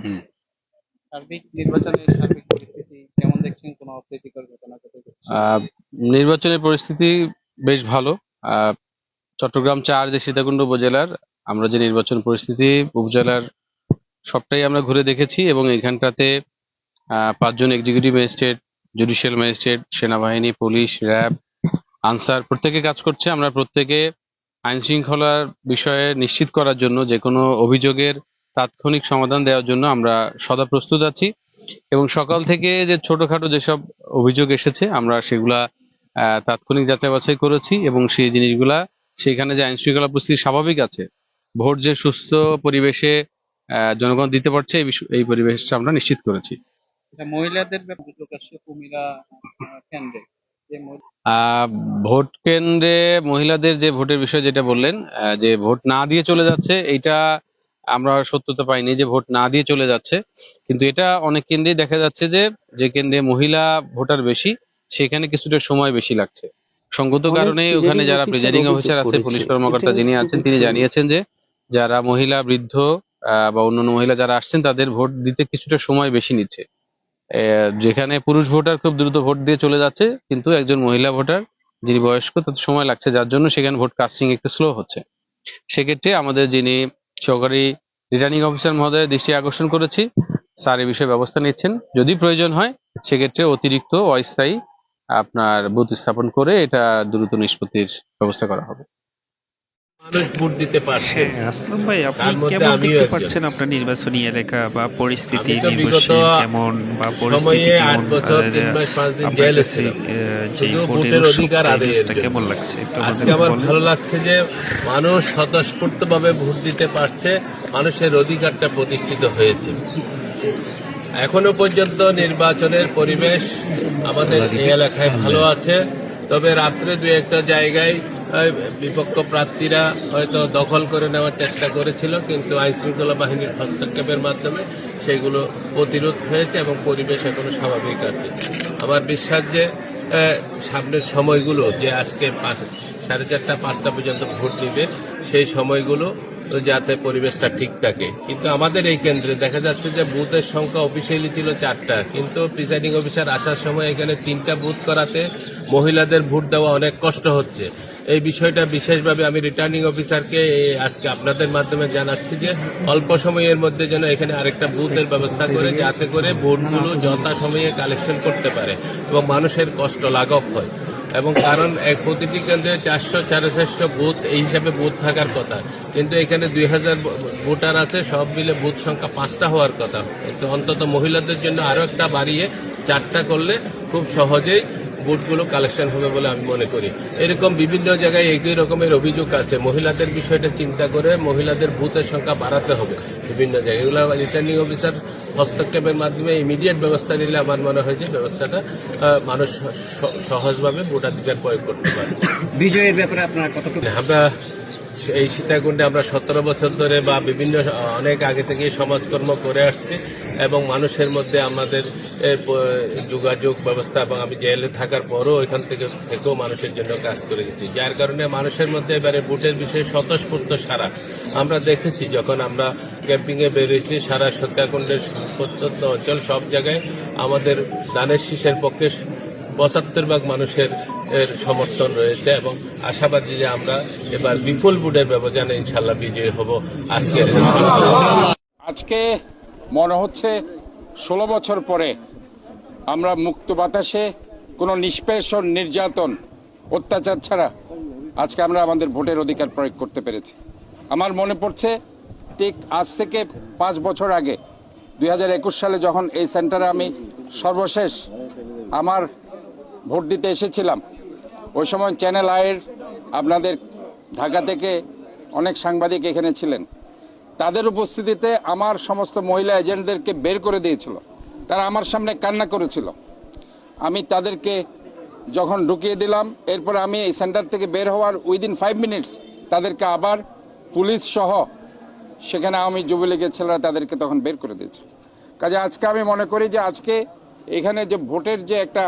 হুম। সার্বিক নির্বাচনের সার্বিক পরিস্থিতি কেমন দেখছেন? কোনো অপ্রীতিকর ঘটনা ঘটে যাচ্ছে? আহ, নির্বাচনের পরিস্থিতি বেশ ভালো। আহ, চট্টগ্রাম 4 যে সীতাকুণ্ড উপজেলার আমরা যে নির্বাচন পরিস্থিতি উপজেলার সবটাই আমরা ঘুরে দেখেছি, এবং এখানটাতে 5 জন এক্সিকিউটিভ ম্যাজিস্ট্রেট, জুডিশিয়াল ম্যাজিস্ট্রেট, সেনাবাহিনী, পুলিশ, র্যাব, আনসার প্রত্যেকে কাজ করছে। আমরা প্রত্যেকে আইন শৃঙ্খলার বিষয়ে নিশ্চিত করার জন্য, যে কোনো অভিযোগের তাৎক্ষণিক সমাধান দেওয়ার জন্য আমরা সদা প্রস্তুত আছি। এবং সকাল থেকে যে ছোটখাটো যেসব অভিযোগ এসেছে আমরা সেগুলা তাৎক্ষণিক যাচাই বাছাই করেছি, এবং সেই জিনিসগুলা সেখানে যে আইন শৃঙ্খলা পরিস্থিতি স্বাভাবিক আছে, ভোট যে সুস্থ পরিবেশে জনগণ দিতে পারছে, এই পরিবেশটা আমরা নিশ্চিত করেছি। এটা মহিলাদের ব্যাপারে প্রকাশ্য কুমিরা কেন্দ্রে যে আহ ভোট কেন্দ্রে মহিলাদের যে ভোটের বিষয় যেটা বললেন, যে ভোট না দিয়ে চলে যাচ্ছে, এইটা আমরা সত্যতা পাইনি যে ভোট না দিয়ে চলে যাচ্ছে। কিন্তু এটা অনেক কেন্দ্রেই দেখা যাচ্ছে যে যে কেন্দ্রে মহিলা ভোটার বেশি, সেখানে কিছুটা সময় বেশি লাগছে। সঙ্গত অনেক কারণে ওখানে প্রিজাইডিং যারা অফিসার প্রিজাইডিং অভিযোগ অফিসার আছে, করেছে, পুলিশ এটা কর্মকর্তা যিনি একটু আছেন, তিনি একটু জানিয়েছেন যে যারা মহিলা, বৃদ্ধ বা অন্যান্য মহিলা যারা আসছেন, তাদের ভোট দিতে কিছুটা সময় বেশি নিচ্ছে। যেখানে পুরুষ ভোটার খুব দ্রুত ভোট দিয়ে চলে যাচ্ছে, কিন্তু একজন মহিলা ভোটার যিনি বয়স্ক, তাদের সময় লাগছে, যার জন্য সেখানে ভোট কাস্টিং একটু স্লো হচ্ছে। সেক্ষেত্রে আমাদের যিনি সহকারী রিটার্নিং অফিসার মহোদয়ের দৃষ্টি আকর্ষণ করেছি, স্যার এই বিষয়ে ব্যবস্থা নিচ্ছেন। যদি প্রয়োজন হয় সেক্ষেত্রে অতিরিক্ত অস্থায়ী আপনার বুথ স্থাপন করে এটা দ্রুত নিষ্পত্তির ব্যবস্থা করা হবে। মানুষ ভোট দিতে পারছে, হ্যাঁ, আসলাম ভাই, আপনি তার মধ্যে কেমন আমিও দেখতে একজন। পাচ্ছেন আপনার নির্বাচনী এলাকা বা পরিস্থিতি, আমি তো বিগত নির্বাচন কেমন বা পরিস্থিতি সময়ে কেমন? 8 বছর 3 মাস 5 দিন আপনার জেলে কাছে ছিলাম, যে শুধু ভোটের ভোটের উৎসব অধিকার আদায়ের পরিবেশটা জন্য। কেমন লাগছে একটু আজকে আমাদের আমার বলেন। ভালো লাগছে যে মানুষ স্বতঃস্ফূর্তভাবে ভোট দিতে পারছে, মানুষের অধিকারটা প্রতিষ্ঠিত হয়েছে। এখনো পর্যন্ত নির্বাচনের পরিবেশ আমাদের এই এলাকায় ভালো আছে। তবে রাত্রে দু একটা জায়গায় বিপক্ষ প্রার্থীরা হয়তো দখল করে নেওয়ার চেষ্টা করেছিল, কিন্তু আইনশৃঙ্খলা বাহিনীর হস্তক্ষেপের মাধ্যমে সেগুলো প্রতিরোধ হয়েছে এবং পরিবেশ এখনো স্বাভাবিক আছে। আমার বিশ্বাস যে সামনের সময়গুলো, যে আজকে 4:30 5টা পর্যন্ত ভোট নিবে, সেই সময়গুলো যাতে পরিবেশটা ঠিক থাকে। কিন্তু আমাদের এই কেন্দ্রে দেখা যাচ্ছে যে বুথের সংখ্যা অফিসিয়ালি ছিল 4টা, কিন্তু প্রিসাইডিং অফিসার আসার সময় এখানে 3টা বুথ করাতে মহিলাদের ভোট দেওয়া অনেক কষ্ট হচ্ছে। এই বিষয়টা বিশেষভাবে আমি রিটার্নিং অফিসারকে আজকে আপনাদের মাধ্যমে জানাচ্ছি যে অল্প সময়ের মধ্যে যেন এখানে আরেকটা বুথের ব্যবস্থা করে, যাতে করে ভোটগুলো যথা সময়ে কালেকশন করতে পারে এবং মানুষের কষ্ট লাঘব হয়। এবং কারণ প্রতিটি কেন্দ্রে 400 450 বুথ এই হিসাবে বুথ থাকার কথা, কিন্তু এখানে 2000 ভোটার আছে, সব মিলে বুথ সংখ্যা 5টা হওয়ার কথা। কিন্তু অন্তত মহিলাদের জন্য আরো একটা বাড়িয়ে 4টা করলে খুব সহজেই ভোটগুলো কালেকশন হবে বলে আমি মনে করি। এরকম বিভিন্ন জায়গায় একই রকমের অভিযোগ আছে। মহিলাদের বিষয়টা চিন্তা করে মহিলাদের বুথের সংখ্যা বাড়াতে হবে বিভিন্ন জায়গায়। এগুলো রিটার্নিং অফিসার হস্তক্ষেপের মাধ্যমে ইমিডিয়েট ব্যবস্থা নিলে আমার মনে হয় যে ব্যবস্থাটা মানুষ সহজভাবে ভোটাধিকার প্রয়োগ করতে পারে। বিজয়ের ব্যাপারে আপনার কতটুকু? আমরা এই সীতাকুণ্ডে আমরা 17 বছর ধরে বা বিভিন্ন অনেক আগে থেকে সমাজকর্ম করে আসছি, এবং মানুষের মধ্যে আমাদের যোগাযোগ ব্যবস্থা, এবং আমি জেলে থাকার পরও এখান থেকেও মানুষের জন্য কাজ করে গেছি, যার কারণে মানুষের মধ্যে এবারে ভোটের বিষয়ে স্বতঃস্ফূর্ত সারা আমরা দেখেছি। যখন আমরা ক্যাম্পিংয়ে বেরিয়েছি সারা সীতাকুণ্ডের প্রত্যন্ত অঞ্চল সব জায়গায় আমাদের ধানের শীষের পক্ষে 75 ভাগ মানুষের সমর্থন রয়েছে, এবং আশাবাদী যে আমরা এবার বিপুল ভোটের ব্যবধানে ইনশাল্লাহ বিজয়ী হব। আজকে মনে হচ্ছে 16 বছর পরে আমরা মুক্ত বাতাসে কোনো নিষ্পেষণ, নির্যাতন, অত্যাচার ছাড়া আজকে আমরা আমাদের ভোটের অধিকার প্রয়োগ করতে পেরেছি। আমার মনে পড়ছে ঠিক আজ থেকে 5 বছর আগে 2021 সালে যখন এই সেন্টারে আমি সর্বশেষ আমার ভোট দিতে এসেছিলাম, ওই সময় চ্যানেল আইয়ের আপনাদের ঢাকা থেকে অনেক সাংবাদিক এখানে ছিলেন। তাদের উপস্থিতিতে আমার সমস্ত মহিলা এজেন্টদেরকে বের করে দিয়েছিল। তারা আমার সামনে কান্না করেছিল। আমি তাদেরকে যখন ঢুকিয়ে দিলাম, এরপর আমি এই সেন্টার থেকে বের হওয়ার উইদিন 5 মিনিটস তাদেরকে আবার পুলিশ সহ সেখানে আওয়ামী যুবলীগের ছেলেরা তাদেরকে তখন বের করে দিয়েছিল। কাজে আজকে আমি মনে করি যে আজকে এখানে যে ভোটের যে একটা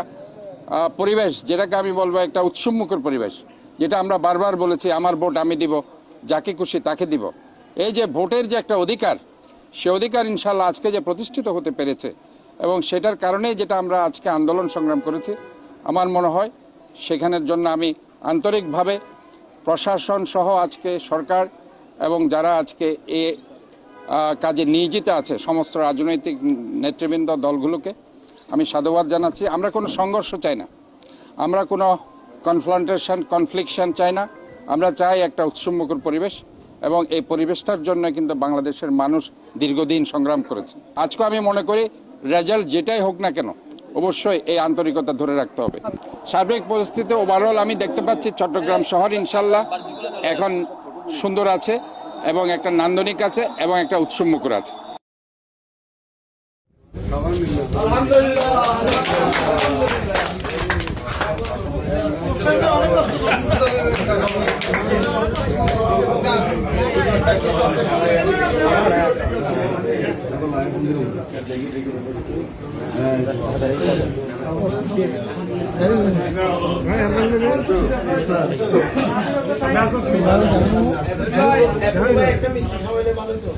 পরিবেশ, যেটাকে আমি বলবো একটা উৎসবমুখর পরিবেশ, যেটা আমরা বারবার বলেছি, আমার ভোট আমি দিব, যাকে খুশি তাকে দিব। এই যে ভোটের যে একটা অধিকার, সে অধিকার ইনশাল্লাহ আজকে যে প্রতিষ্ঠিত হতে পেরেছে এবং সেটার কারণেই যেটা আমরা আজকে আন্দোলন সংগ্রাম করেছি, আমার মনে হয় সেখানের জন্য আমি আন্তরিকভাবে প্রশাসন সহ আজকে সরকার এবং যারা আজকে এ কাজে নিয়োজিত আছে সমস্ত রাজনৈতিক নেতৃবৃন্দ দলগুলোকে আমি সাধুবাদ জানাচ্ছি। আমরা কোনো সংঘর্ষ চাই না, আমরা কোনো কনফ্লিকশন চাই না। আমরা চাই একটা উৎসবমুখর পরিবেশ এবং এই পরিবেশটার জন্য কিন্তু বাংলাদেশের মানুষ দীর্ঘদিন সংগ্রাম করেছে। আজকে আমি মনে করি রেজাল্ট যেটাই হোক না কেন অবশ্যই এই আন্তরিকতা ধরে রাখতে হবে। সার্বিক পরিস্থিতি ওভারঅল আমি দেখতে পাচ্ছি চট্টগ্রাম শহর ইনশাল্লাহ এখন সুন্দর আছে এবং একটা নান্দনিক আছে এবং একটা উৎসবমুখর আছে। একটা মিষ্টি খাওয়াইলে ভালো তো।